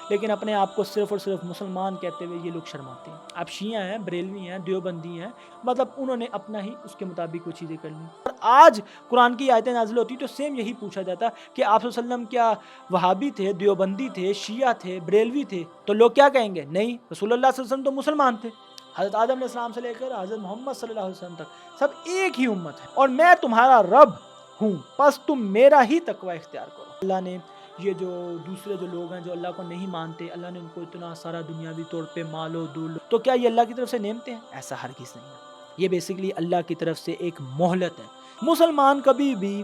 لیکن اپنے آپ کو صرف اور صرف مسلمان کہتے ہوئے یہ لوگ شرماتے ہیں۔ آپ شیعہ ہیں، بریلوی ہیں، دیوبندی ہیں، مطلب انہوں نے اپنا ہی اس کے مطابق وہ چیزیں کر لیں۔ اور آج قرآن کی آیتیں نازل ہوتی تو سیم یہی پوچھا جاتا کہ آپ صلی اللہ علیہ وسلم کیا وہابی تھے، دیوبندی تھے، شیعہ تھے، بریلوی تھے؟ تو لوگ کیا کہیں گے؟ نہیں، رسول اللہ صلی اللہ علیہ وسلم تو مسلمان تھے۔ حضرت آدم علیہ السلام سے لے کر حضرت محمد صلی اللہ علیہ وسلم تک سب ایک ہی امت ہے، اور میں تمہارا رب ہوں، بس تم میرا ہی تقوی اختیار کرو۔ اللہ نے یہ جو دوسرے جو لوگ ہیں جو اللہ کو نہیں مانتے، اللہ نے ان کو اتنا سارا دنیاوی طور پہ مال و دول، تو کیا یہ اللہ کی طرف سے نعمتیں ہیں؟ ایسا ہرگز نہیں ہے۔ یہ بیسیکلی اللہ کی طرف سے ایک مہلت ہے۔ مسلمان کبھی بھی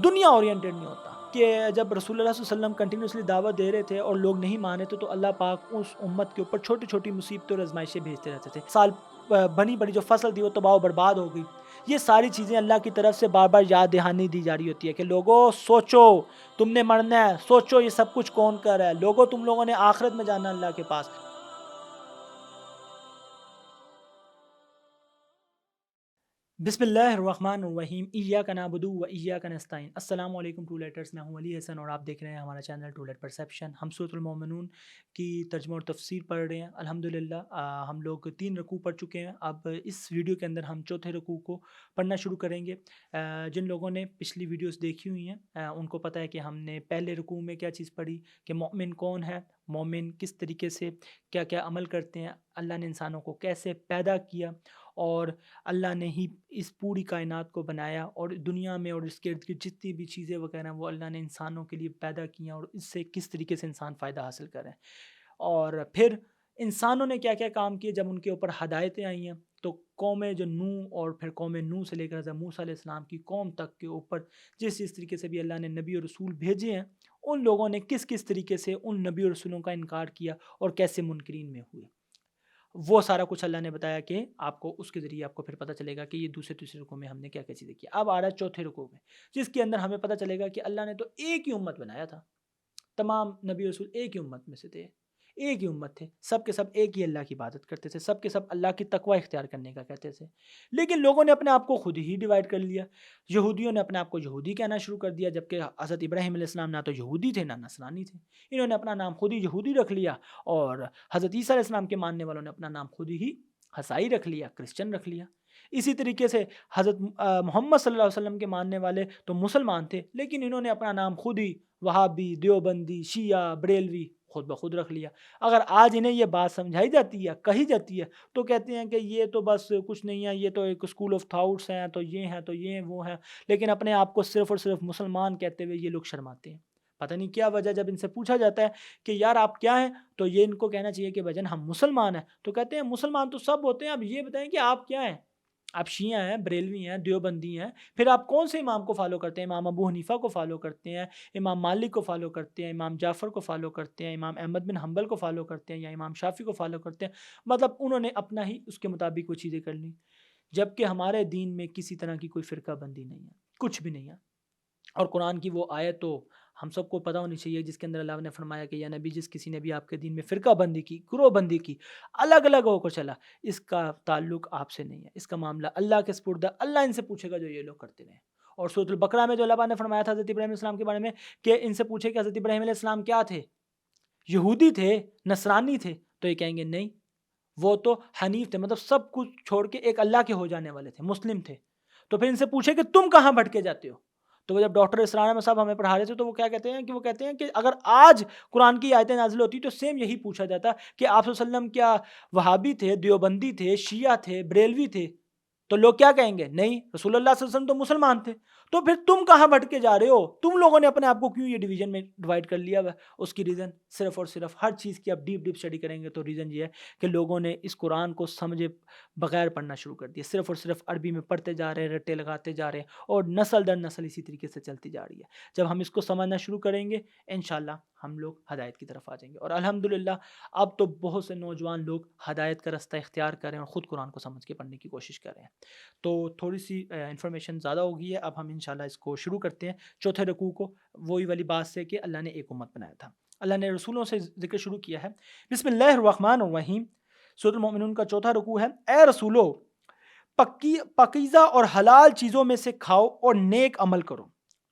دنیا اورینٹڈ نہیں ہوتا، کہ جب رسول اللہ صلی اللہ علیہ وسلم کنٹینیوسلی دعوت دے رہے تھے اور لوگ نہیں مانے تھے تو اللہ پاک اس امت کے اوپر چھوٹی چھوٹی مصیبتیں اور آزمائشیں بھیجتے رہتے تھے۔ سال بنی بڑی جو فصل تھی وہ تباہ و برباد ہو گئی۔ یہ ساری چیزیں اللہ کی طرف سے بار بار یاد دہانی دی جا رہی ہوتی ہے کہ لوگوں سوچو، تم نے مرنا ہے، سوچو یہ سب کچھ کون کر رہا ہے، لوگوں تم لوگوں نے آخرت میں جانا اللہ کے پاس۔ بسم اللہ الرحمن الرحیم، ایاک نعبد و ایاک نستعین۔ السلام علیکم ٹو لیٹرز، میں ہوں علی حسن اور آپ دیکھ رہے ہیں ہمارا چینل ٹو لیٹ پرسیپشن۔ ہم سورۃ المومنون کی ترجمہ اور تفسیر پڑھ رہے ہیں الحمدللہ۔ ہم لوگ 3 رکوع پڑھ چکے ہیں، اب اس ویڈیو کے اندر ہم چوتھے رکوع کو پڑھنا شروع کریں گے۔ جن لوگوں نے پچھلی ویڈیوز دیکھی ہوئی ہیں ان کو پتہ ہے کہ ہم نے پہلے رکوع میں کیا چیز پڑھی، کہ مومن کون ہے، مومن کس طریقے سے کیا کیا عمل کرتے ہیں، اللہ نے انسانوں کو کیسے پیدا کیا، اور اللہ نے ہی اس پوری کائنات کو بنایا، اور دنیا میں اور اس کے ارد گرد جتنی بھی چیزیں وغیرہ وہ اللہ نے انسانوں کے لیے پیدا کی ہیں، اور اس سے کس طریقے سے انسان فائدہ حاصل کریں۔ اور پھر انسانوں نے کیا کیا کام کیے جب ان کے اوپر ہدایتیں آئی ہیں، تو قوم جو نوح اور پھر قوم نوح سے لے کر حضرت موسیٰ علیہ السلام کی قوم تک کے اوپر جس طریقے سے بھی اللہ نے نبی اور رسول بھیجے ہیں، ان لوگوں نے کس طریقے سے ان نبی اور رسولوں کا انکار کیا اور کیسے منکرین میں ہوئے، وہ سارا کچھ اللہ نے بتایا کہ آپ کو اس کے ذریعے آپ کو پھر پتہ چلے گا کہ یہ تیسرے رکوع میں ہم نے کیا کیا چیزیں کی۔ اب آ رہا ہے چوتھے رکوع میں، جس کے اندر ہمیں پتہ چلے گا کہ اللہ نے تو ایک ہی امت بنایا تھا، تمام نبی رسول ایک ہی امت میں سے تھے، ایک ہی امت تھے، سب کے سب ایک ہی اللہ کی عبادت کرتے تھے، سب کے سب اللہ کی تقوی اختیار کرنے کا کہتے تھے۔ لیکن لوگوں نے اپنے آپ کو خود ہی ڈیوائڈ کر لیا۔ یہودیوں نے اپنے آپ کو یہودی کہنا شروع کر دیا، جبکہ حضرت ابراہیم علیہ السلام نہ تو یہودی تھے نہ نصرانی تھے، انہوں نے اپنا نام خود ہی یہودی رکھ لیا، اور حضرت عیسیٰ علیہ السلام کے ماننے والوں نے اپنا نام خود ہی عیسائی رکھ لیا، کرسچن رکھ لیا۔ اسی طریقے سے حضرت محمد صلی اللہ علیہ وسلم کے ماننے والے تو مسلمان تھے، لیکن انہوں نے اپنا نام خود ہی وہابی، دیوبندی، شیعہ، بریلوی خود بخود رکھ لیا۔ اگر آج انہیں یہ بات سمجھائی جاتی ہے، کہی جاتی ہے، تو کہتے ہیں کہ یہ تو بس کچھ نہیں ہے، یہ تو ایک اسکول آف تھاؤٹس ہیں، تو یہ ہیں، تو یہ وہ ہیں، لیکن اپنے آپ کو صرف اور صرف مسلمان کہتے ہوئے یہ لوگ شرماتے ہیں۔ پتہ نہیں کیا وجہ، جب ان سے پوچھا جاتا ہے کہ یار آپ کیا ہیں، تو یہ ان کو کہنا چاہیے کہ بھجن ہم مسلمان ہیں، تو کہتے ہیں مسلمان تو سب ہوتے ہیں، اب یہ بتائیں کہ آپ کیا ہیں۔ آپ شیعہ ہیں، بریلوی ہیں، دیوبندی ہیں، پھر آپ کون سے امام کو فالو کرتے ہیں؟ امام ابو حنیفہ کو فالو کرتے ہیں، امام مالک کو فالو کرتے ہیں، امام جعفر کو فالو کرتے ہیں، امام احمد بن حنبل کو فالو کرتے ہیں، یا امام شافعی کو فالو کرتے ہیں؟ مطلب انہوں نے اپنا ہی اس کے مطابق وہ چیزیں کر لیں، جبکہ ہمارے دین میں کسی طرح کی کوئی فرقہ بندی نہیں ہے، کچھ بھی نہیں ہے۔ اور قرآن کی وہ آیت تو ہم سب کو پتہ ہونی چاہیے، جس کے اندر اللہ نے فرمایا کہ یا نبی، جس کسی نے بھی آپ کے دین میں فرقہ بندی کی، گروہ بندی کی، الگ الگ ہو کر چلا، اس کا تعلق آپ سے نہیں ہے، اس کا معاملہ اللہ کے سپرد ہے، اللہ ان سے پوچھے گا جو یہ لوگ کرتے رہے۔ اور سورۃ البقرہ میں جو اللہ نے فرمایا تھا حضرت ابراہیم علیہ السلام کے بارے میں کہ ان سے پوچھے کہ حضرت ابراہیم علیہ السلام کیا تھے، یہودی تھے، نصرانی تھے؟ تو یہ کہیں گے نہیں، وہ تو حنیف تھے، مطلب سب کچھ چھوڑ کے ایک اللہ کے ہو جانے والے تھے، مسلم تھے۔ تو پھر ان سے پوچھے کہ تم کہاں بھٹکے جاتے ہو؟ تو وہ جب ڈاکٹر اسرار احمد صاحب ہمیں پڑھا رہے تھے تو وہ کیا کہتے ہیں کہ اگر آج قرآن کی آیتیں نازل ہوتی تو سیم یہی پوچھا جاتا کہ آپ صلی اللہ علیہ وسلم کیا وہابی تھے، دیوبندی تھے، شیعہ تھے، بریلوی تھے؟ تو لوگ کیا کہیں گے؟ نہیں، رسول اللہ صلی اللہ علیہ وسلم تو مسلمان تھے۔ تو پھر تم کہاں بھٹکے جا رہے ہو؟ تم لوگوں نے اپنے آپ کو کیوں یہ ڈویژن میں ڈیوائڈ کر لیا ہوا ہے؟ اس کی ریزن صرف اور صرف، ہر چیز کی آپ ڈیپ اسٹڈی کریں گے تو ریزن یہ ہے کہ لوگوں نے اس قرآن کو سمجھے بغیر پڑھنا شروع کر دیا، صرف اور صرف عربی میں پڑھتے جا رہے ہیں، رٹے لگاتے جا رہے ہیں، اور نسل در نسل اسی طریقے سے چلتی جا رہی ہے۔ جب ہم اس کو سمجھنا شروع کریں گے انشاءاللہ ہم لوگ ہدایت کی طرف آ جائیں گے، اور الحمدللہ اب تو بہت سے نوجوان لوگ ہدایت کا رستہ اختیار کریں اور خود قرآن کو سمجھ کے پڑھنے کی کوشش کریں۔ تو تھوڑی سی انفارمیشن زیادہ ہو گئی ہے، اب ہم انشاءاللہ اس کو شروع کرتے ہیں چوتھے رکوع کو، وہی والی بات سے کہ اللہ نے ایک امت بنایا تھا۔ اللہ نے رسولوں سے ذکر شروع کیا ہے۔ بسم اللہ الرحمن الرحیم، سورۃ المؤمنون کا چوتھا رکوع ہے۔ اے رسولو، پاکیزہ اور حلال چیزوں میں سے کھاؤ اور نیک عمل کرو،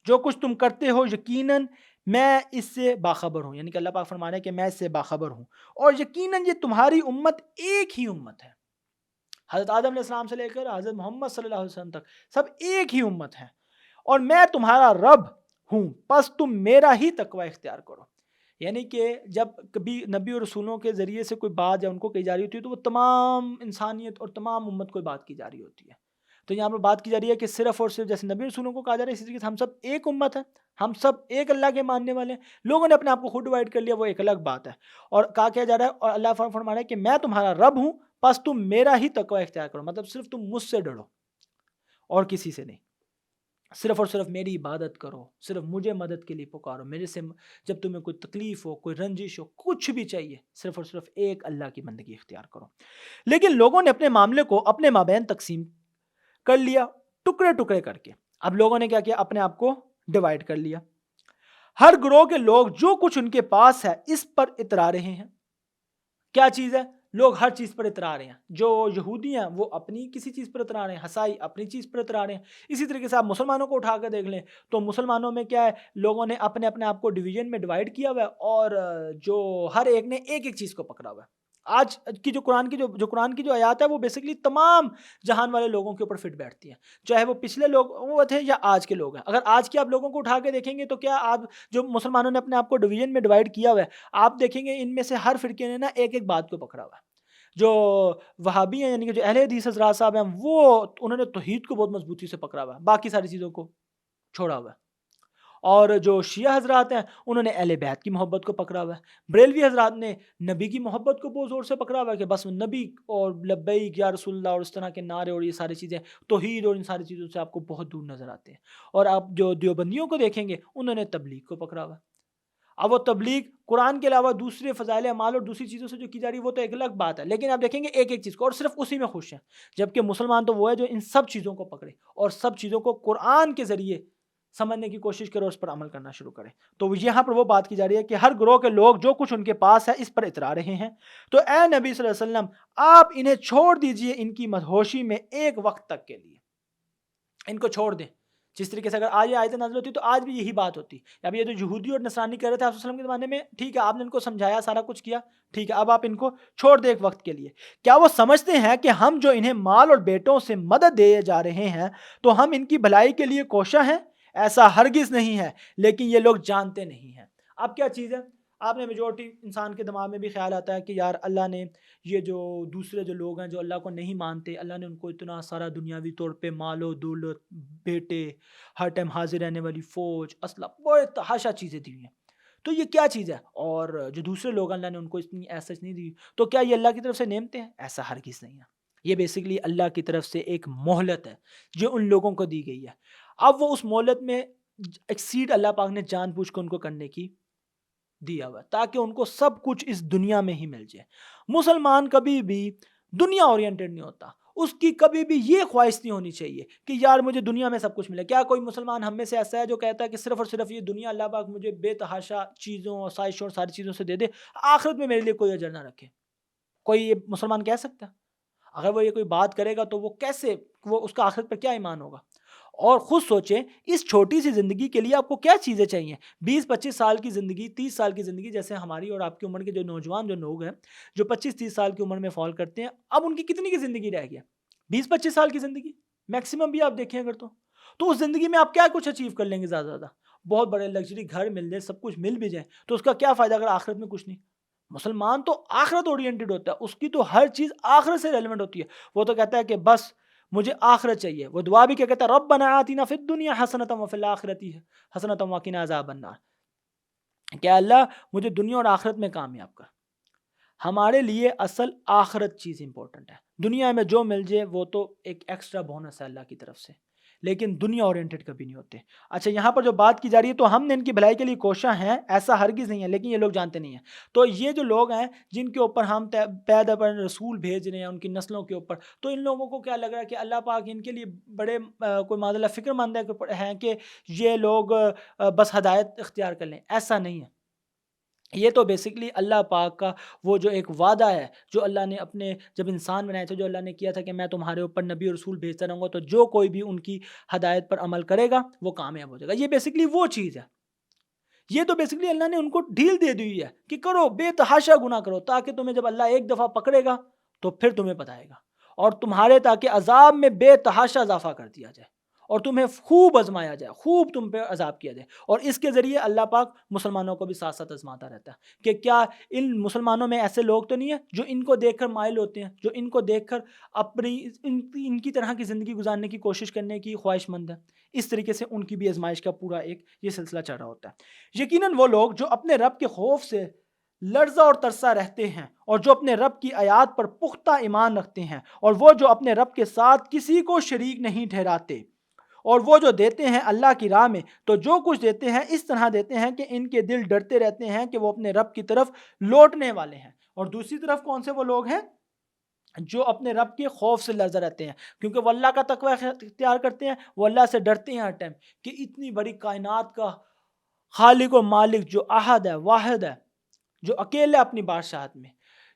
جو کچھ تم کرتے ہو یقیناً میں اس سے باخبر ہوں، یعنی کہ اللہ پاک فرما رہے ہیں کہ میں اس سے باخبر ہوں، اور یقیناً یہ تمہاری امت ایک ہی امت ہے، حضرت آدم علیہ السلام سے لے کر حضرت محمد صلی اللہ علیہ وسلم تک سب ایک ہی امت ہے، اور میں تمہارا رب ہوں، پس تم میرا ہی تقوی اختیار کرو۔ یعنی کہ جب کبھی نبی اور رسولوں کے ذریعے سے کوئی بات یا ان کو کہی جا رہی ہوتی ہے تو وہ تمام انسانیت اور تمام امت کو بات کی جا رہی ہوتی ہے۔ تو یہاں پر بات کی جا رہی ہے کہ صرف اور صرف جیسے نبی رسولوں کو کہا جا رہا ہے، اسی طریقے سے ہم سب ایک امت ہے، ہم سب ایک اللہ کے ماننے والے ہیں۔ لوگوں نے اپنے آپ کو خود ڈیوائڈ کر لیا، وہ ایک الگ بات ہے، اور کہا کیا جا رہا ہے، اور اللہ فرما رہا ہے کہ میں تمہارا رب ہوں، پس تم میرا ہی تقوی اختیار کرو، مطلب صرف تم مجھ سے ڈرو اور کسی سے نہیں، صرف اور صرف میری عبادت کرو، صرف مجھے مدد کے لیے پکارو، میرے سے جب تمہیں کوئی تکلیف ہو، کوئی رنجش ہو، کچھ بھی چاہیے، صرف اور صرف ایک اللہ کی بندگی اختیار کرو۔ لیکن لوگوں نے اپنے معاملے کو اپنے مابین تقسیم کر لیا، ٹکڑے ٹکڑے کر کے۔ اب لوگوں نے کیا کیا، اپنے آپ کو ڈیوائڈ کر لیا۔ ہر گروہ کے لوگ جو کچھ ان کے پاس ہے اس پر اترا رہے ہیں۔ کیا چیز ہے؟ لوگ ہر چیز پر اترا رہے ہیں۔ جو یہودی ہیں وہ اپنی کسی چیز پر اترا رہے ہیں، عیسائی اپنی چیز پر اترا رہے ہیں۔ اسی طریقے سے آپ مسلمانوں کو اٹھا کر دیکھ لیں تو مسلمانوں میں کیا ہے، لوگوں نے اپنے آپ کو ڈویژن میں ڈیوائڈ کیا ہوا ہے، اور جو ہر ایک نے ایک ایک چیز کو پکڑا ہوا ہے۔ آج کی جو قرآن کی جو آیات ہے وہ بیسیکلی تمام جہان والے لوگوں کے اوپر فٹ بیٹھتی ہیں، چاہے وہ پچھلے لوگ وہ تھے یا آج کے لوگ ہیں۔ اگر آج کے آپ لوگوں کو اٹھا کے دیکھیں گے تو کیا آپ جو مسلمانوں نے اپنے آپ کو ڈویژن میں ڈیوائڈ کیا ہوا ہے، آپ دیکھیں گے ان میں سے ہر فرقے نے نا ایک ایک بات کو پکڑا ہوا ہے۔ جو وہابی ہیں، یعنی کہ جو اہل حدیث حضرات صاحب ہیں، وہ انہوں نے توحید کو بہت مضبوطی سے پکڑا ہوا ہے، باقی ساری چیزوں کو چھوڑا ہوا ہے۔ اور جو شیعہ حضرات ہیں انہوں نے اہل بیت کی محبت کو پکڑا ہوا ہے۔ بریلوی حضرات نے نبی کی محبت کو بہت زور سے پکڑا ہوا ہے کہ بس نبی اور لبیک یا رسول اللہ اور اس طرح کے نعرے اور یہ ساری چیزیں، توحید اور ان ساری چیزوں سے آپ کو بہت دور نظر آتے ہیں۔ اور آپ جو دیوبندیوں کو دیکھیں گے انہوں نے تبلیغ کو پکڑا ہوا ہے۔ اب وہ تبلیغ قرآن کے علاوہ دوسرے فضائل اعمال اور دوسری چیزوں سے جو کی جا رہی ہے وہ تو ایک الگ بات ہے، لیکن آپ دیکھیں گے ایک ایک چیز کو اور صرف اسی میں خوش ہیں۔ جبکہ مسلمان تو وہ ہے جو ان سب چیزوں کو پکڑے اور سب چیزوں کو قرآن کے ذریعے سمجھنے کی کوشش کرے اور اس پر عمل کرنا شروع کرے۔ تو یہاں پر وہ بات کی جا رہی ہے کہ ہر گروہ کے لوگ جو کچھ ان کے پاس ہے اس پر اترا رہے ہیں، تو اے نبی صلی اللہ علیہ وسلم آپ انہیں چھوڑ دیجئے ان کی مدہوشی میں ایک وقت تک کے لیے، ان کو چھوڑ دیں۔ جس طریقے سے اگر آج یہ آیتیں نازل ہوتی تو آج بھی یہی بات ہوتی۔ اب یہ جو یہودی اور نصرانی کہہ رہے تھے آپ صلی اللہ علیہ وسلم کے زمانے میں، ٹھیک ہے آپ نے ان کو سمجھایا، سارا کچھ کیا، ٹھیک ہے اب آپ ان کو چھوڑ دیں ایک وقت کے لیے۔ کیا وہ سمجھتے ہیں کہ ہم جو انہیں مال اور بیٹوں سے مدد دے جا رہے ہیں تو ہم ان کی بھلائی کے لیے کوشاں ہیں؟ ایسا ہرگز نہیں ہے، لیکن یہ لوگ جانتے نہیں ہیں۔ اب کیا چیز ہے، آپ نے میجورٹی انسان کے دماغ میں بھی خیال آتا ہے کہ یار اللہ نے یہ جو دوسرے جو لوگ ہیں جو اللہ کو نہیں مانتے، اللہ نے ان کو اتنا سارا دنیاوی طور پہ مال و دولت، بیٹے، ہر ٹائم حاضر رہنے والی فوج، اسلحہ، بڑے تحاشا چیزیں دی ہیں، تو یہ کیا چیز ہے؟ اور جو دوسرے لوگ اللہ نے ان کو اتنی ایسا نہیں دی، تو کیا یہ اللہ کی طرف سے نعمتیں ہیں؟ ایسا ہرگز نہیں ہے۔ یہ بیسیکلی اللہ کی طرف سے ایک مہلت ہے جو ان لوگوں کو دی گئی ہے۔ اب وہ اس مہلت میں ایکسیڈ اللہ پاک نے جان بوجھ کے ان کو کرنے کی دیا ہوا تاکہ ان کو سب کچھ اس دنیا میں ہی مل جائے۔ مسلمان کبھی بھی دنیا اورینٹڈ نہیں ہوتا، اس کی کبھی بھی یہ خواہش نہیں ہونی چاہیے کہ یار مجھے دنیا میں سب کچھ ملے۔ کیا کوئی مسلمان ہم میں سے ایسا ہے جو کہتا ہے کہ صرف اور صرف یہ دنیا اللہ پاک مجھے بے تحاشا چیزوں اور سائشوں اور ساری چیزوں سے دے دے، آخرت میں میرے لیے کوئی اجر نہ رکھے؟ کوئی یہ مسلمان کہہ سکتا ہے؟ اگر وہ یہ کوئی بات کرے گا تو وہ کیسے، وہ اس کا آخرت پر کیا ایمان ہوگا؟ اور خود سوچیں اس چھوٹی سی زندگی کے لیے آپ کو کیا چیزیں چاہیے؟ 20-25 سال کی زندگی، 30 سال کی زندگی، جیسے ہماری اور آپ کی عمر کے جو نوجوان جو لوگ ہیں جو 25-30 سال کی عمر میں فال کرتے ہیں، اب ان کی کتنی کی زندگی رہ گیا؟ 20-25 سال کی زندگی میکسیمم بھی آپ دیکھیں اگر تو اس زندگی میں آپ کیا کچھ اچیو کر لیں گے؟ زیادہ زیادہ بہت بڑے لگژری گھر مل جائے، سب کچھ مل بھی جائے، تو اس کا کیا فائدہ اگر آخرت میں کچھ نہیں؟ مسلمان تو آخرت اورینٹڈ ہوتا ہے، اس کی تو ہر چیز آخرت سے ریلیونٹ ہوتی ہے۔ وہ تو کہتا ہے کہ بس مجھے آخرت چاہیے۔ وہ دعا بھی کیا کہتا ہے، ربنا آتنا فی الدنیا حسنۃ وفی الآخرۃ حسنۃ وقنا عذاب النار، کہ اللہ مجھے دنیا اور آخرت میں کامیاب کر۔ ہمارے لیے اصل آخرت چیز امپورٹنٹ ہے، دنیا میں جو مل جائے وہ تو ایک ایکسٹرا بونس ہے اللہ کی طرف سے، لیکن دنیا اورینٹڈ کبھی نہیں ہوتے۔ اچھا یہاں پر جو بات کی جا رہی ہے تو ہم نے ان کی بھلائی کے لیے کوشاں ہیں، ایسا ہرگز نہیں ہے، لیکن یہ لوگ جانتے نہیں ہیں۔ تو یہ جو لوگ ہیں جن کے اوپر ہم پیدا پر رسول بھیج رہے ہیں، ان کی نسلوں کے اوپر، تو ان لوگوں کو کیا لگ رہا ہے کہ اللہ پاک ان کے لیے بڑے کوئی معذ اللہ فکر مند ہیں کہ یہ لوگ بس ہدایت اختیار کر لیں؟ ایسا نہیں ہے۔ یہ تو بیسیکلی اللہ پاک کا وہ جو ایک وعدہ ہے جو اللہ نے اپنے جب انسان بنائے تھے، جو اللہ نے کیا تھا کہ میں تمہارے اوپر نبی اور رسول بھیجتا رہوں گا، تو جو کوئی بھی ان کی ہدایت پر عمل کرے گا وہ کامیاب ہو جائے گا۔ یہ بیسیکلی وہ چیز ہے، یہ تو بیسیکلی اللہ نے ان کو ڈھیل دے دی ہے کہ کرو، بے تحاشا گناہ کرو، تاکہ تمہیں جب اللہ ایک دفعہ پکڑے گا تو پھر تمہیں بتائے گا، اور تمہارے تاکہ عذاب میں بے تحاشا اضافہ کر دیا جائے اور تمہیں خوب آزمایا جائے، خوب تم پہ عذاب کیا جائے۔ اور اس کے ذریعے اللہ پاک مسلمانوں کو بھی ساتھ ساتھ آزماتا رہتا ہے کہ کیا ان مسلمانوں میں ایسے لوگ تو نہیں ہیں جو ان کو دیکھ کر مائل ہوتے ہیں، جو ان کو دیکھ کر اپنی ان کی طرح کی زندگی گزارنے کی کوشش کرنے کی خواہش مند ہے۔ اس طریقے سے ان کی بھی آزمائش کا پورا ایک یہ سلسلہ چل رہا ہوتا ہے۔ یقیناً وہ لوگ جو اپنے رب کے خوف سے لرزہ اور ترسا رہتے ہیں، اور جو اپنے رب کی آیات پر پختہ ایمان رکھتے ہیں، اور وہ جو اپنے رب کے ساتھ کسی کو شریک نہیں ٹھہراتے، اور وہ جو دیتے ہیں اللہ کی راہ میں تو جو کچھ دیتے ہیں اس طرح دیتے ہیں کہ ان کے دل ڈرتے رہتے ہیں کہ وہ اپنے رب کی طرف لوٹنے والے ہیں۔ اور دوسری طرف کون سے وہ لوگ ہیں جو اپنے رب کے خوف سے لرزہ رہتے ہیں، کیونکہ وہ اللہ کا تقوی اختیار کرتے ہیں، وہ اللہ سے ڈرتے ہیں ہر ٹائم کہ اتنی بڑی کائنات کا خالق و مالک جو احد ہے، واحد ہے، جو اکیلے اپنی بادشاہت میں،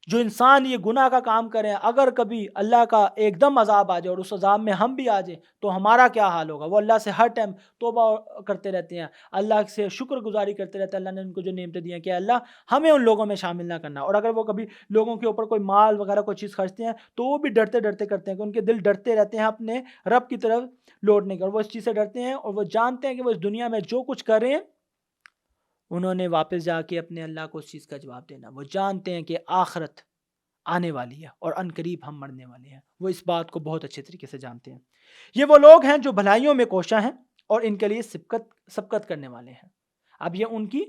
جو انسان یہ گناہ کا کام کرے، اگر کبھی اللہ کا ایک دم عذاب آ جائے اور اس عذاب میں ہم بھی آ جائیں تو ہمارا کیا حال ہوگا۔ وہ اللہ سے ہر ٹائم توبہ کرتے رہتے ہیں، اللہ سے شکر گزاری کرتے رہتے ہیں، اللہ نے ان کو جو نعمتیں دی ہیں کہ اللہ ہمیں ان لوگوں میں شامل نہ کرنا۔ اور اگر وہ کبھی لوگوں کے اوپر کوئی مال وغیرہ کوئی چیز خرچتے ہیں تو وہ بھی ڈرتے ڈرتے کرتے ہیں کہ ان کے دل ڈرتے رہتے ہیں اپنے رب کی طرف لوٹنے کے، اور وہ اس چیز سے ڈرتے ہیں اور وہ جانتے ہیں کہ وہ اس دنیا میں جو کچھ کر رہے ہیں انہوں نے واپس جا کے اپنے اللہ کو اس چیز کا جواب دینا۔ وہ جانتے ہیں کہ آخرت آنے والی ہے اور ان قریب ہم مرنے والے ہیں، وہ اس بات کو بہت اچھے طریقے سے جانتے ہیں۔ یہ وہ لوگ ہیں جو بھلائیوں میں کوشاں ہیں اور ان کے لیے سبقت کرنے والے ہیں۔ اب یہ ان کی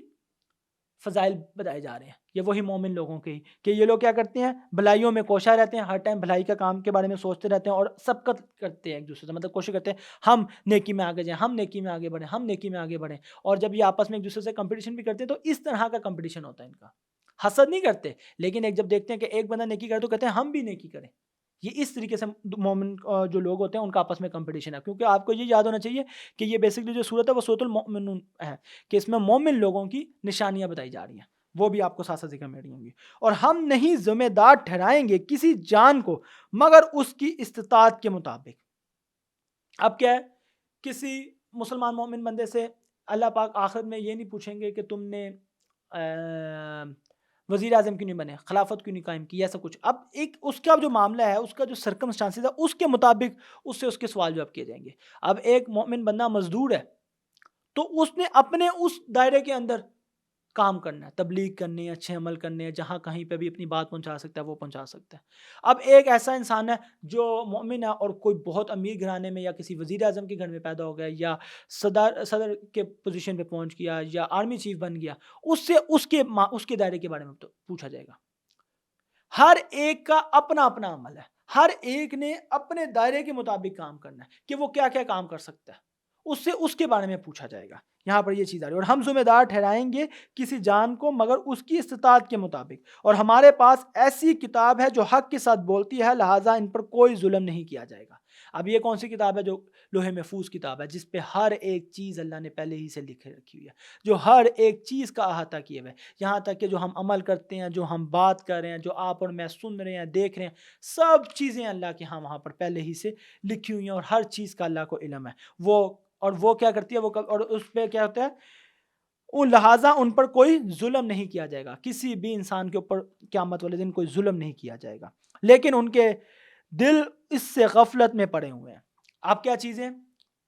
فضائل بتائے جا رہے ہیں، یہ وہی مومن لوگوں کے ہی کہ یہ لوگ کیا کرتے ہیں، بھلائیوں میں کوشاں رہتے ہیں، ہر ٹائم بھلائی کا کام کے بارے میں سوچتے رہتے ہیں اور سبقت کرتے ہیں ایک دوسرے سے، مطلب کوشش کرتے ہیں ہم نیکی میں آگے جائیں، ہم نیکی میں آگے بڑھیں، ہم نیکی میں آگے بڑھیں۔ اور جب یہ آپس میں ایک دوسرے سے کمپٹیشن بھی کرتے ہیں تو اس طرح کا کمپٹیشن ہوتا ہے ان کا، حسد نہیں کرتے، لیکن ایک جب دیکھتے ہیں کہ ایک بندہ نیکی کرے تو کہتے ہیں ہم بھی نیکی کریں۔ یہ اس طریقے سے مومن جو لوگ ہوتے ہیں ان کا آپس میں کمپٹیشن ہے، کیونکہ آپ کو یہ یاد ہونا چاہیے کہ یہ بیسکلی جو صورت ہے وہ سورۃ المؤمنون ہے، کہ اس میں مومن لوگوں کی نشانیاں بتائی جا رہی ہیں، وہ بھی آپ کو ساتھ ساتھ ذکر میں رہی ہوں گی۔ اور ہم نہیں ذمہ دار ٹھہرائیں گے کسی جان کو مگر اس کی استطاعت کے مطابق۔ اب کیا ہے، کسی مسلمان مومن بندے سے اللہ پاک آخرت میں یہ نہیں پوچھیں گے کہ تم نے وزیر اعظم کیوں نہیں بنے، خلافت کیوں نہیں قائم کی، ایسا کچھ۔ اب ایک اس کا جو معاملہ ہے، اس کا جو سرکمسٹانسز ہے، اس کے مطابق اس کے سوال جواب کیے جائیں گے۔ اب ایک مومن بندہ مزدور ہے تو اس نے اپنے اس دائرے کے اندر کام کرنا ہے، تبلیغ کرنی ہے، اچھے عمل کرنے ہیں، جہاں کہیں پہ بھی اپنی بات پہنچا سکتا ہے وہ پہنچا سکتا ہے۔ اب ایک ایسا انسان ہے جو مومن ہے اور کوئی بہت امیر گھرانے میں یا کسی وزیر اعظم کے گھر میں پیدا ہو گیا یا صدر کے پوزیشن پہ پہنچ گیا یا آرمی چیف بن گیا، اس سے اس کے دائرے کے بارے میں پوچھا جائے گا۔ ہر ایک کا اپنا اپنا عمل ہے، ہر ایک نے اپنے دائرے کے مطابق کام کرنا ہے کہ وہ کیا کیا کام کر سکتا ہے، اس سے اس کے بارے میں پوچھا جائے گا۔ یہاں پر یہ چیز آ رہی ہے، اور ہم ذمہ دار ٹھہرائیں گے کسی جان کو مگر اس کی استطاعت کے مطابق، اور ہمارے پاس ایسی کتاب ہے جو حق کے ساتھ بولتی ہے، لہٰذا ان پر کوئی ظلم نہیں کیا جائے گا۔ اب یہ کون سی کتاب ہے؟ جو لوح محفوظ کتاب ہے، جس پہ ہر ایک چیز اللہ نے پہلے ہی سے لکھ رکھی ہوئی ہے، جو ہر ایک چیز کا احاطہ کیے ہوئے، یہاں تک کہ جو ہم عمل کرتے ہیں، جو ہم بات کر رہے ہیں، جو آپ اور میں سن رہے ہیں، دیکھ رہے ہیں، سب چیزیں اللہ کے ہاں وہاں پر پہلے ہی سے لکھی ہوئی ہیں، اور ہر چیز کا اللہ کو علم ہے۔ وہ کیا کرتی ہے، اور اس پہ کیا ہوتا ہے، لہٰذا ان پر کوئی ظلم نہیں کیا جائے گا، کسی بھی انسان کے اوپر قیامت والے دن کوئی ظلم نہیں کیا جائے گا، لیکن ان کے دل اس سے غفلت میں پڑے ہوئے ہیں۔ اب کیا چیزیں،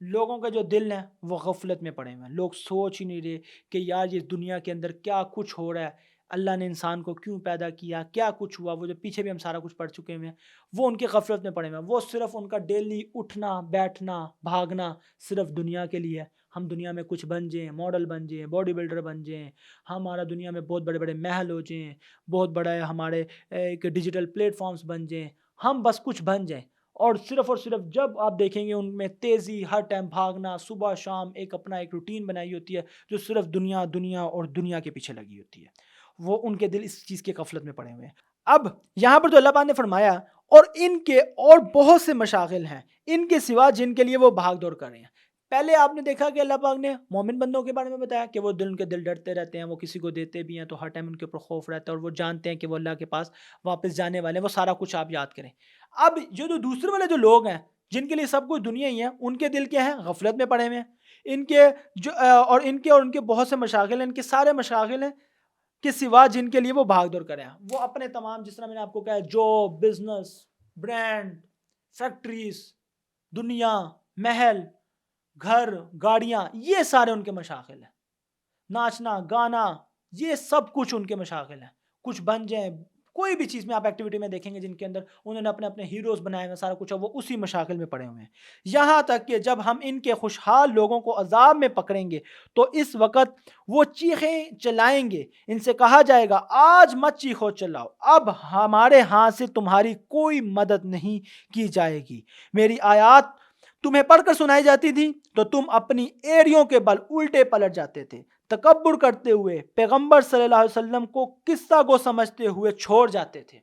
لوگوں کے جو دل ہیں وہ غفلت میں پڑے ہوئے ہیں، لوگ سوچ ہی نہیں رہے کہ یار یہ دنیا کے اندر کیا کچھ ہو رہا ہے، اللہ نے انسان کو کیوں پیدا کیا، کیا کچھ ہوا، وہ جو پیچھے بھی ہم سارا کچھ پڑھ چکے ہیں، وہ ان کی غفلت میں پڑے ہوئے ہیں۔ وہ صرف ان کا ڈیلی اٹھنا بیٹھنا بھاگنا صرف دنیا کے لیے ہے، ہم دنیا میں کچھ بن جائیں، ماڈل بن جائیں، باڈی بلڈر بن جائیں، ہمارا دنیا میں بہت بڑے بڑے محل ہو جائیں، بہت بڑا ہمارے ایک ڈیجیٹل پلیٹ فارمز بن جائیں، ہم بس کچھ بن جائیں، اور صرف جب آپ دیکھیں گے ان میں تیزی، ہر ٹائم بھاگنا، صبح شام ایک اپنا ایک روٹین بنائی ہوتی ہے جو صرف دنیا دنیا اور دنیا کے پیچھے لگی ہوتی ہے، وہ ان کے دل اس چیز کی غفلت میں پڑے ہوئے ہیں۔ اب یہاں پر تو اللہ پاک نے فرمایا اور ان کے اور بہت سے مشاغل ہیں ان کے سوا جن کے لیے وہ بھاگ دوڑ کر رہے ہیں۔ پہلے آپ نے دیکھا کہ اللہ پاک نے مومن بندوں کے بارے میں بتایا کہ وہ ان کے دل ڈرتے رہتے ہیں، وہ کسی کو دیتے بھی ہیں تو ہر ٹائم ان کے اوپر خوف رہتا ہے، اور وہ جانتے ہیں کہ وہ اللہ کے پاس واپس جانے والے ہیں، وہ سارا کچھ آپ یاد کریں۔ اب جو دوسرے والے جو لوگ ہیں جن کے لیے سب کچھ دنیا ہی ہے، ان کے دل کیا ہیں، غفلت میں پڑے ہوئے ہیں۔ ان کے جو اور ان کے بہت سے مشاغل ہیں، ان کے سارے مشاغل ہیں کہ سوا جن کے لیے وہ بھاگ دوڑ کریں، وہ اپنے تمام، جس طرح میں نے آپ کو کہا، جاب، بزنس، برانڈ، فیکٹریز، دنیا، محل، گھر، گاڑیاں، یہ سارے ان کے مشاغل ہیں، ناچنا، گانا، یہ سب کچھ ان کے مشاغل ہیں، کچھ بن جائیں، کوئی بھی چیز میں آپ ایکٹیویٹی میں دیکھیں گے جن کے اندر انہوں نے اپنے اپنے ہیروز بنائے ہوئے، سارا کچھ ہے، وہ اسی مشاغل میں پڑے ہوئے ہیں۔ یہاں تک کہ جب ہم ان کے خوشحال لوگوں کو عذاب میں پکڑیں گے تو اس وقت وہ چیخیں چلائیں گے، ان سے کہا جائے گا آج مت چیخو چلاؤ، اب ہمارے ہاتھ سے تمہاری کوئی مدد نہیں کی جائے گی۔ میری آیات تمہیں پڑھ کر سنائی جاتی تھی تو تم اپنی ایڑیوں کے بل الٹے پلٹ جاتے تھے، تکبر کرتے ہوئے پیغمبر صلی اللہ علیہ وسلم کو قصہ گو سمجھتے ہوئے چھوڑ جاتے تھے۔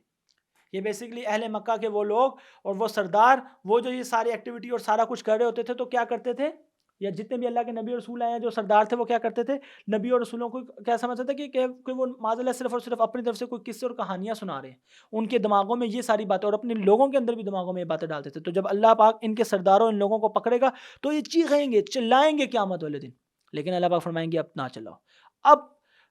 یہ بیسیکلی اہل مکہ کے وہ لوگ اور وہ سردار، وہ جو یہ ساری ایکٹیویٹی اور سارا کچھ کر رہے ہوتے تھے تو کیا کرتے تھے، یا جتنے بھی اللہ کے نبی اور رسول آئے ہیں جو سردار تھے وہ کیا کرتے تھے، نبی اور رسولوں کو کیا سمجھتے تھے کہ وہ معاذ اللہ صرف اور صرف اپنی طرف سے کوئی قصے اور کہانیاں سنا رہے ہیں، ان کے دماغوں میں یہ ساری باتیں، اور اپنے لوگوں کے اندر بھی دماغوں میں یہ باتیں ڈالتے تھے۔ تو جب اللہ پاک ان کے سرداروں، ان لوگوں کو پکڑے گا تو یہ چیخیں گے، چلائیں گے قیامت والے دن، لیکن اللہ پاک فرمائیں گے اب نہ چلاؤ، اب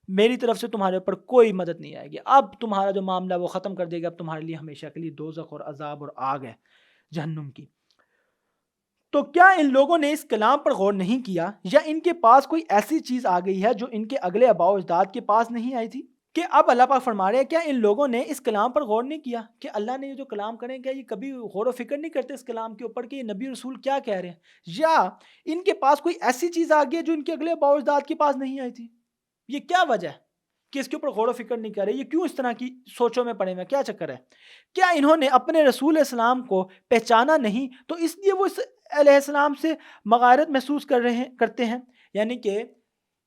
میری طرف سے تمہارے اوپر کوئی مدد نہیں آئے گی، اب تمہارا جو معاملہ وہ ختم کر دے گا، اب تمہارے لیے ہمیشہ کے لیے دوزخ اور عذاب اور آگ ہے جہنم کی۔ تو کیا ان لوگوں نے اس کلام پر غور نہیں کیا، یا ان کے پاس کوئی ایسی چیز آ گئی ہے جو ان کے اگلے آباء و اجداد کے پاس نہیں آئی تھی؟ کہ اب اللہ پاک فرما رہے ہیں کیا ان لوگوں نے اس کلام پر غور نہیں کیا کہ اللہ نے یہ جو کلام کریں، کیا یہ کبھی غور و فکر نہیں کرتے اس کلام کے اوپر کہ یہ نبی رسول کیا کہہ رہے ہیں، یا ان کے پاس کوئی ایسی چیز آ گئی ہے جو ان کے اگلے آباء و اجداد کے پاس نہیں آئی تھی؟ یہ کیا وجہ ہے کہ اس کے اوپر غور و فکر نہیں کر رہے، یہ کیوں اس طرح کی سوچوں میں پڑے ہوئے، کیا چکر ہے؟ کیا انہوں نے اپنے رسول اسلام کو پہچانا نہیں تو اس لیے وہ اس علیہ السلام سے مغایرت محسوس کرتے ہیں؟ یعنی کہ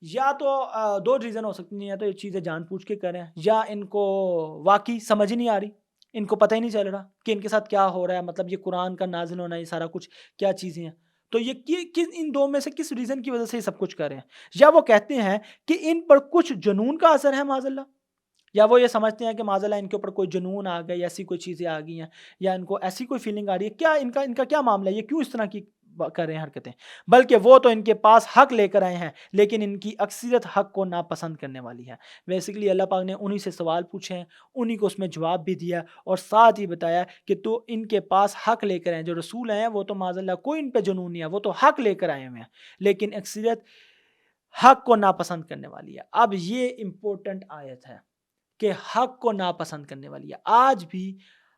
یا تو دو ریزن ہو سکتی ہیں، یا تو یہ چیزیں جان پوچھ کے کریں، یا ان کو واقعی سمجھ ہی نہیں آ رہی، ان کو پتہ ہی نہیں چل رہا کہ ان کے ساتھ کیا ہو رہا ہے، مطلب یہ قرآن کا نازل ہونا، یہ سارا کچھ کیا چیزیں ہیں، تو یہ ان دو میں سے کس ریزن کی وجہ سے یہ سب کچھ کر رہے ہیں؟ یا وہ کہتے ہیں کہ ان پر کچھ جنون کا اثر ہے معاذ اللہ، یا وہ یہ سمجھتے ہیں کہ معاذ اللہ ان کے اوپر کوئی جنون آ گیا، ایسی کوئی چیزیں آ گئی ہیں، یا ان کو ایسی کوئی فیلنگ آ رہی ہے، کیا ان کا کیا معاملہ ہے، یہ کیوں اس طرح کی کر رہے ہیں حرکتیں؟ بلکہ وہ تو ان کے پاس حق لے کر آئے ہیں، لیکن ان کی اکثریت حق کو ناپسند کرنے والی ہے۔ بیسیکلی اللہ پاک نے انہی سے سوال پوچھے ہیں، انہی کو اس میں جواب بھی دیا، اور ساتھ ہی بتایا کہ تو ان کے پاس حق لے کر آئے، جو رسول ہیں وہ تو معاذ اللہ کوئی ان پہ جنون نہیں ہے، وہ تو حق لے کر آئے ہوئے ہیں، لیکن اکثریت حق کو ناپسند کرنے والی ہے۔ اب یہ امپورٹنٹ آیت ہے کہ حق کو ناپسند کرنے والی ہے۔ آج بھی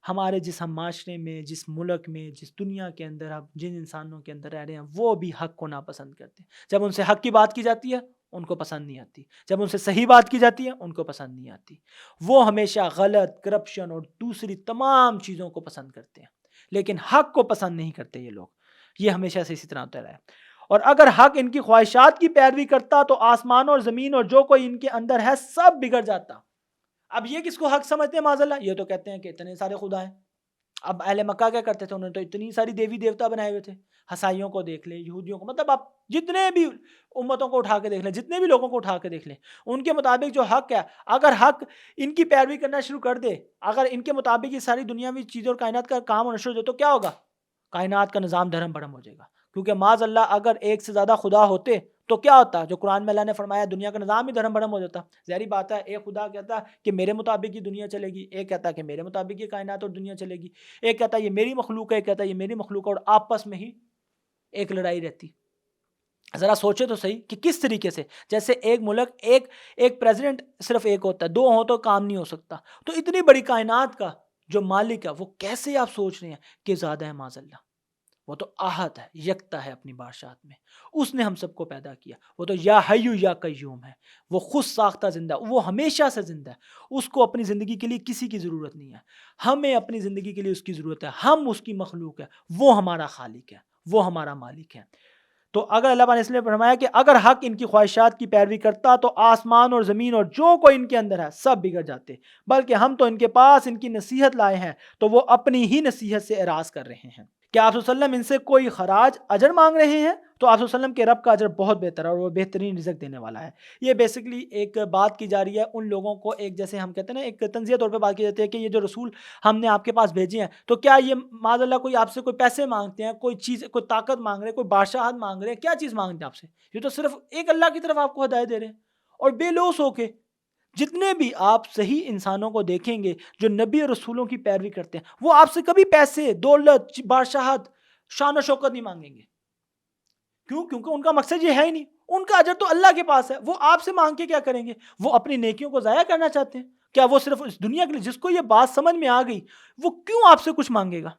ہمارے جس ہم معاشرے میں، جس ملک میں، جس دنیا کے اندر ہم جن انسانوں کے اندر رہ رہے ہیں، وہ بھی حق کو ناپسند کرتے ہیں۔ جب ان سے حق کی بات کی جاتی ہے ان کو پسند نہیں آتی، جب ان سے صحیح بات کی جاتی ہے ان کو پسند نہیں آتی، وہ ہمیشہ غلط، کرپشن اور دوسری تمام چیزوں کو پسند کرتے ہیں، لیکن حق کو پسند نہیں کرتے یہ لوگ۔ یہ ہمیشہ سے اسی طرح ہوتا رہا ہے، اور اگر حق ان کی خواہشات کی پیروی کرتا تو آسمان اور زمین اور جو کوئی ان کے اندر ہے سب بگڑ جاتا۔ اب یہ کس کو حق سمجھتے ہیں معاذ اللہ؟ یہ تو کہتے ہیں کہ اتنے سارے خدا ہیں۔ اب اہل مکہ کیا کرتے تھے؟ انہوں نے تو اتنی ساری دیوی دیوتا بنائے ہوئے تھے، عیسائیوں کو دیکھ لیں، یہودیوں کو، مطلب آپ جتنے بھی امتوں کو اٹھا کے دیکھ لیں، جتنے بھی لوگوں کو اٹھا کے دیکھ لیں، ان کے مطابق جو حق ہے، اگر حق ان کی پیروی کرنا شروع کر دے، اگر ان کے مطابق یہ ساری دنیاوی چیزوں اور کائنات کا کام ہونا شروع ہو جائے تو کیا ہوگا؟ کائنات کا نظام دھرم بھرم ہو جائے گا، کیونکہ معاذ اللہ اگر ایک سے زیادہ خدا ہوتے تو کیا ہوتا؟ جو قرآن میں اللہ نے فرمایا دنیا کا نظام ہی دھرم بھرم ہو جاتا۔ ظاہری بات ہے، ایک خدا کہتا ہے کہ میرے مطابق یہ دنیا چلے گی، ایک کہتا ہے کہ میرے مطابق یہ کائنات اور دنیا چلے گی، ایک کہتا ہے یہ میری مخلوق ہے، ایک کہتا ہے یہ میری مخلوق ہے، اور آپس میں ہی ایک لڑائی رہتی۔ ذرا سوچے تو صحیح کہ کس طریقے سے، جیسے ایک ملک ایک پریزیڈنٹ صرف ایک ہوتا ہے، دو ہو تو کام نہیں ہو سکتا، تو اتنی بڑی کائنات کا جو مالک ہے وہ کیسے آپ سوچ رہے ہیں کہ زیادہ ہے معاذ اللہ؟ وہ تو احد ہے، یکتا ہے اپنی بادشاہت میں، اس نے ہم سب کو پیدا کیا، وہ تو یا حیو یا قیوم ہے، وہ خود ساختہ زندہ، وہ ہمیشہ سے زندہ ہے، اس کو اپنی زندگی کے لیے کسی کی ضرورت نہیں ہے، ہمیں اپنی زندگی کے لیے اس کی ضرورت ہے، ہم اس کی مخلوق ہے، وہ ہمارا خالق ہے، وہ ہمارا مالک ہے۔ تو اگر اللہ نے اس لیے فرمایا کہ اگر حق ان کی خواہشات کی پیروی کرتا تو آسمان اور زمین اور جو کوئی ان کے اندر ہے سب بگڑ جاتے، بلکہ ہم تو ان کے پاس ان کی نصیحت لائے ہیں تو وہ اپنی ہی نصیحت سے اعراض کر رہے ہیں۔ کہ آپ صلی اللہ علیہ وسلم ان سے کوئی خراج اجر مانگ رہے ہیں تو آپ صلی اللہ علیہ وسلم کے رب کا اجر بہت بہتر ہے اور وہ بہترین رزق دینے والا ہے۔ یہ بیسکلی ایک بات کی جا رہی ہے ان لوگوں کو، ایک جیسے ہم کہتے ہیں نا، ایک تنزیہ طور پہ بات کی جاتی ہے کہ یہ جو رسول ہم نے آپ کے پاس بھیجے ہیں تو کیا یہ معاذ اللہ کوئی آپ سے کوئی پیسے مانگتے ہیں، کوئی چیز، کوئی طاقت مانگ رہے ہیں، کوئی بادشاہت مانگ رہے ہیں، کیا چیز مانگتے ہیں آپ سے؟ یہ تو صرف ایک اللہ کی طرف آپ کو ہدایت دے رہے ہیں، اور بے لوث ہو کے جتنے بھی آپ صحیح انسانوں کو دیکھیں گے جو نبی اور رسولوں کی پیروی کرتے ہیں، وہ آپ سے کبھی پیسے، دولت، بادشاہت، شان و شوکت نہیں مانگیں گے۔ کیوں؟ کیونکہ ان کا مقصد یہ ہے ہی نہیں، ان کا اجر تو اللہ کے پاس ہے، وہ آپ سے مانگ کے کیا کریں گے؟ وہ اپنی نیکیوں کو ضائع کرنا چاہتے ہیں؟ کیا وہ صرف اس دنیا کے لیے؟ جس کو یہ بات سمجھ میں آ گئی وہ کیوں آپ سے کچھ مانگے گا؟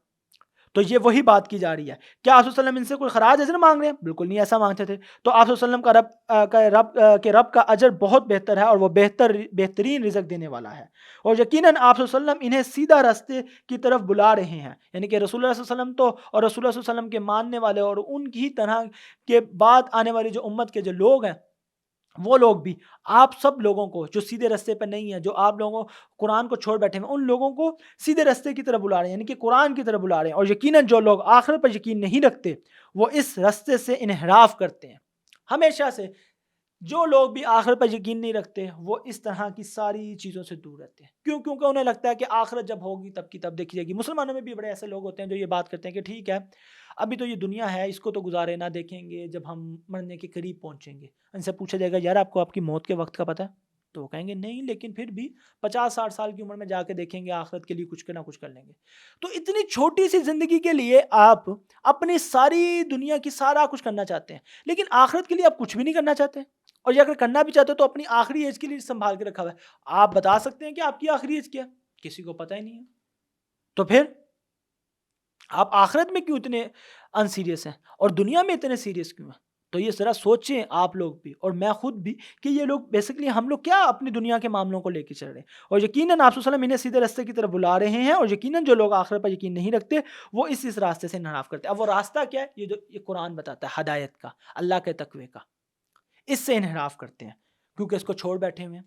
تو یہ وہی بات کی جا رہی ہے۔ کیا آپ صلی اللہ علیہ وسلم ان سے کوئی خراج اجر مانگ رہے ہیں؟ بالکل نہیں ایسا مانگتے تھے۔ تو آپ صلی اللہ علیہ وسلم رب کا اجر بہت بہتر ہے اور وہ بہترین رزق دینے والا ہے، اور یقیناً آپ صلی اللہ علیہ وسلم انہیں سیدھا راستے کی طرف بلا رہے ہیں، یعنی کہ رسول اللہ صلی اللہ علیہ وسلم تو، اور رسول اللہ صلی اللہ علیہ وسلم کے ماننے والے اور ان کی طرح کے بعد آنے والی جو امت کے جو لوگ ہیں، وہ لوگ بھی آپ سب لوگوں کو جو سیدھے راستے پہ نہیں ہیں، جو آپ لوگوں قرآن کو چھوڑ بیٹھے ہیں، ان لوگوں کو سیدھے راستے کی طرف بلا رہے ہیں، یعنی کہ قرآن کی طرف بلا رہے ہیں۔ اور یقیناً جو لوگ آخرت پر یقین نہیں رکھتے وہ اس راستے سے انحراف کرتے ہیں۔ ہمیشہ سے جو لوگ بھی آخرت پر یقین نہیں رکھتے وہ اس طرح کی ساری چیزوں سے دور رہتے ہیں۔ کیوں؟ کیونکہ انہیں لگتا ہے کہ آخرت جب ہوگی تب کی تب دیکھی جائے گی۔ مسلمانوں میں بھی بڑے ایسے لوگ ہوتے ہیں جو یہ بات کرتے ہیں کہ ٹھیک ہے، ابھی تو یہ دنیا ہے، اس کو تو گزارے نہ، دیکھیں گے جب ہم مرنے کے قریب پہنچیں گے۔ ان سے پوچھا جائے گا یار آپ کو آپ کی موت کے وقت کا پتہ ہے؟ تو وہ کہیں گے نہیں، لیکن پھر بھی 50-60 سال کی عمر میں جا کے دیکھیں گے، آخرت کے لیے کچھ نہ کچھ کر لیں گے۔ تو اتنی چھوٹی سی زندگی کے لیے آپ اپنی ساری دنیا کی سارا کچھ کرنا چاہتے ہیں، لیکن آخرت کے لیے آپ کچھ بھی نہیں کرنا چاہتے، اور یہ اگر کرنا بھی چاہتے ہو تو اپنی آخری ایج کے لیے سنبھال کے رکھا ہوا ہے۔ آپ بتا سکتے ہیں کہ آپ کی آخری ایج کیا ہے؟ کسی کو پتہ ہی نہیں ہے۔ تو پھر آپ آخرت میں کیوں اتنے ان سیریس ہیں اور دنیا میں اتنے سیریس کیوں ہیں؟ تو یہ ذرا سوچیں آپ لوگ بھی اور میں خود بھی کہ یہ لوگ بیسکلی ہم لوگ کیا اپنی دنیا کے معاملوں کو لے کے چل رہے ہیں، اور یقیناً آپ صلی اللہ علیہ وسلم انہیں سیدھے راستے کی طرف بلا رہے ہیں، اور یقیناً جو لوگ آخرت پر یقین نہیں رکھتے وہ اس راستے سے انحراف کرتے ہیں۔ اب وہ راستہ کیا ہے؟ یہ قرآن بتاتا ہے، ہدایت کا، اللہ کے تقوی کا، اس سے انحراف کرتے ہیں کیونکہ اس کو چھوڑ بیٹھے ہوئے ہیں۔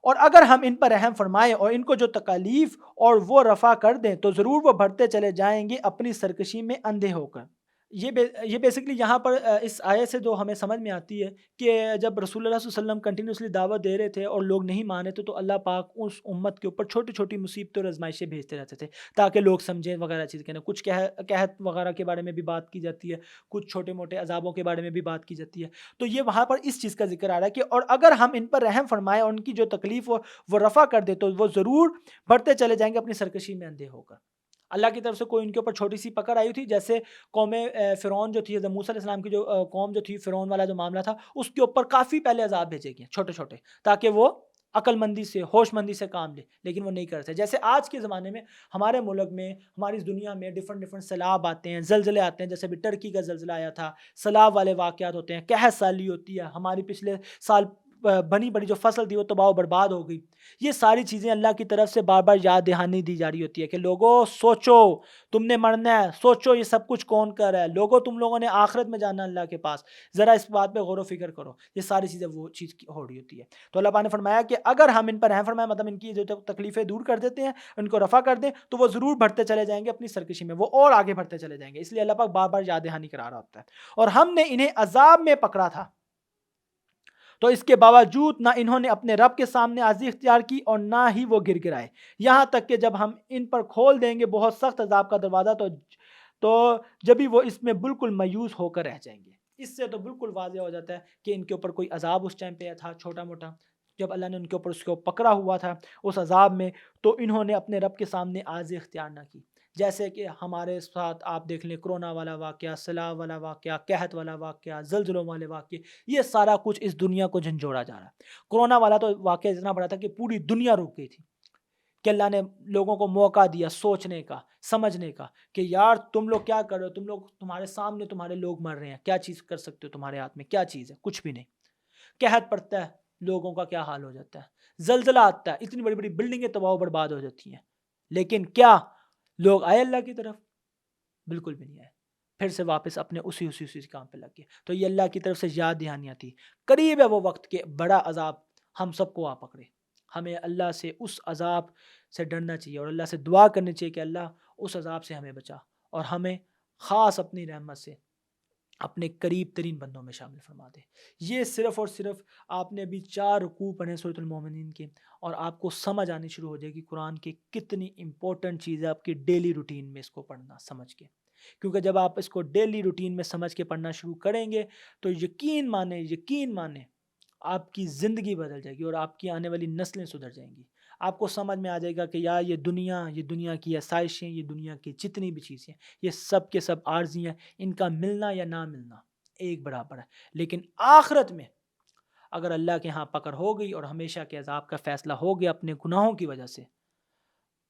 اور اگر ہم ان پر رحم فرمائیں اور ان کو جو تکالیف اور وہ رفع کر دیں تو ضرور وہ بڑھتے چلے جائیں گے اپنی سرکشی میں اندھے ہو کر۔ یہ بیسکلی یہاں پر اس آیت سے جو ہمیں سمجھ میں آتی ہے کہ جب رسول اللہ صلی اللہ علیہ وسلم کنٹینیوسلی دعوت دے رہے تھے اور لوگ نہیں مانے تھے تو اللہ پاک اس امت کے اوپر چھوٹی چھوٹی مصیبتیں اور آزمائشیں بھیجتے رہتے تھے تاکہ لوگ سمجھیں وغیرہ چیز کہنا۔ کچھ قحط وغیرہ کے بارے میں بھی بات کی جاتی ہے، کچھ چھوٹے موٹے عذابوں کے بارے میں بھی بات کی جاتی ہے۔ تو یہ وہاں پر اس چیز کا ذکر آ رہا ہے کہ اور اگر ہم ان پر رحم فرمائیں اور ان کی جو تکلیف وہ رفع کر دے تو وہ ضرور بڑھتے چلے جائیں گے اپنی سرکشی میں اندھے ہو کر۔ اللہ کی طرف سے کوئی ان کے اوپر چھوٹی سی پکڑ آئی تھی، جیسے قوم فرعون جو تھی، حضرت موسیٰ علیہ السلام کی جو قوم جو تھی، فرعون والا جو معاملہ تھا، اس کے اوپر کافی پہلے عذاب بھیجے گئے چھوٹے چھوٹے تاکہ وہ عقل مندی سے، ہوش مندی سے کام لے، لیکن وہ نہیں کرتے۔ جیسے آج کے زمانے میں ہمارے ملک میں، ہماری اس دنیا میں ڈیفرنٹ سیلاب آتے ہیں، زلزلے آتے ہیں، جیسے ابھی ٹرکی کا زلزلہ آیا تھا، سیلاب والے واقعات ہوتے ہیں، قحط سالی ہوتی ہے، ہماری پچھلے سال بنی بڑی جو فصل تھی وہ تباہ و برباد ہو گئی۔ یہ ساری چیزیں اللہ کی طرف سے بار بار یاد دہانی دی جا رہی ہوتی ہے کہ لوگوں سوچو، تم نے مرنا ہے، سوچو یہ سب کچھ کون کر رہا ہے، لوگوں تم لوگوں نے آخرت میں جانا اللہ کے پاس، ذرا اس بات پہ غور و فکر کرو۔ یہ ساری چیزیں وہ چیز ہو رہی ہوتی ہے۔ تو اللہ پاک نے فرمایا کہ اگر ہم ان پر رحم فرمائیں، مطلب ان کی جو تکلیفیں دور کر دیتے ہیں، ان کو رفع کر دیں تو وہ ضرور بڑھتے چلے جائیں گے اپنی سرکشی میں، وہ اور آگے بڑھتے چلے جائیں گے۔ اس لیے اللہ پاک بار بار یاد دہانی کرا رہا ہوتا ہے۔ اور ہم نے انہیں عذاب میں پکڑا تھا تو اس کے باوجود نہ انہوں نے اپنے رب کے سامنے عاجزی اختیار کی اور نہ ہی وہ گر گرائے، یہاں تک کہ جب ہم ان پر کھول دیں گے بہت سخت عذاب کا دروازہ تو جبھی وہ اس میں بالکل مایوس ہو کر رہ جائیں گے۔ اس سے تو بالکل واضح ہو جاتا ہے کہ ان کے اوپر کوئی عذاب اس ٹائم پہ تھا چھوٹا موٹا، جب اللہ نے ان کے اوپر اس کو پکڑا ہوا تھا اس عذاب میں، تو انہوں نے اپنے رب کے سامنے عاجزی اختیار نہ کی۔ جیسے کہ ہمارے ساتھ آپ دیکھ لیں کرونا والا واقعہ، سیلاب والا واقعہ، قحط والا واقعہ، زلزلوں والے واقعے، یہ سارا کچھ اس دنیا کو جھنجھوڑا جا رہا ہے۔ کرونا والا تو واقعہ اتنا بڑا تھا کہ پوری دنیا رک گئی تھی، کہ اللہ نے لوگوں کو موقع دیا سوچنے کا، سمجھنے کا کہ یار تم لوگ کیا کر رہے ہو، تم لوگ، تمہارے سامنے تمہارے لوگ مر رہے ہیں، کیا چیز کر سکتے ہو، تمہارے ہاتھ میں کیا چیز ہے؟ کچھ بھی نہیں۔ قحط پڑتا ہے، لوگوں کا کیا حال ہو جاتا ہے، زلزلہ آتا ہے، اتنی بڑی بڑی بلڈنگیں تباہ و برباد ہو جاتی ہیں، لیکن کیا لوگ آئے اللہ کی طرف؟ بالکل بھی نہیں آئے، پھر سے واپس اپنے اسی کام پہ لگ گئے۔ تو یہ اللہ کی طرف سے یاد دہانیاں تھی، قریب ہے وہ وقت کہ بڑا عذاب ہم سب کو آ پکڑے۔ ہمیں اللہ سے اس عذاب سے ڈرنا چاہیے اور اللہ سے دعا کرنی چاہیے کہ اللہ اس عذاب سے ہمیں بچا اور ہمیں خاص اپنی رحمت سے اپنے قریب ترین بندوں میں شامل فرما دے۔ یہ صرف اور صرف آپ نے ابھی 4 رکوع پڑھے سورۃ المومنین کے، اور آپ کو سمجھ آنی شروع ہو جائے گی قرآن کی کتنی امپورٹنٹ چیز ہے آپ کی ڈیلی روٹین میں اس کو پڑھنا سمجھ کے۔ کیونکہ جب آپ اس کو ڈیلی روٹین میں سمجھ کے پڑھنا شروع کریں گے تو یقین مانیں آپ کی زندگی بدل جائے گی اور آپ کی آنے والی نسلیں سدھر جائیں گی۔ آپ کو سمجھ میں آ جائے گا کہ یار یہ دنیا کی آسائشیں، یہ دنیا کی جتنی بھی چیزیں، یہ سب کے سب عارضی ہیں، ان کا ملنا یا نہ ملنا ایک برابر ہے۔ لیکن آخرت میں اگر اللہ کے ہاں پکڑ ہو گئی اور ہمیشہ کے عذاب کا فیصلہ ہو گیا اپنے گناہوں کی وجہ سے،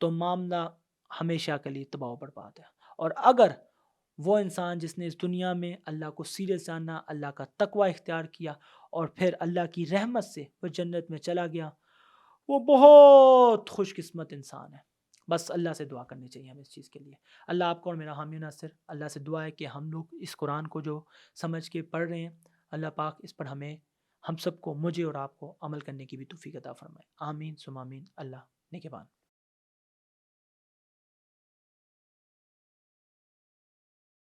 تو معاملہ ہمیشہ کے لیے تباہ و برباد ہے۔ اور اگر وہ انسان جس نے اس دنیا میں اللہ کو سیریس جانا، اللہ کا تقوی اختیار کیا اور پھر اللہ کی رحمت سے وہ جنت میں چلا گیا، وہ بہت خوش قسمت انسان ہے۔ بس اللہ سے دعا کرنی چاہیے ہمیں اس چیز کے لیے۔ اللہ آپ کو اور میرا حامی ناصر، اللہ سے دعا ہے کہ ہم لوگ اس قرآن کو جو سمجھ کے پڑھ رہے ہیں، اللہ پاک اس پر ہم سب کو، مجھے اور آپ کو عمل کرنے کی بھی توفیق عطا فرمائے۔ آمین ثم آمین۔ اللہ نگہبان۔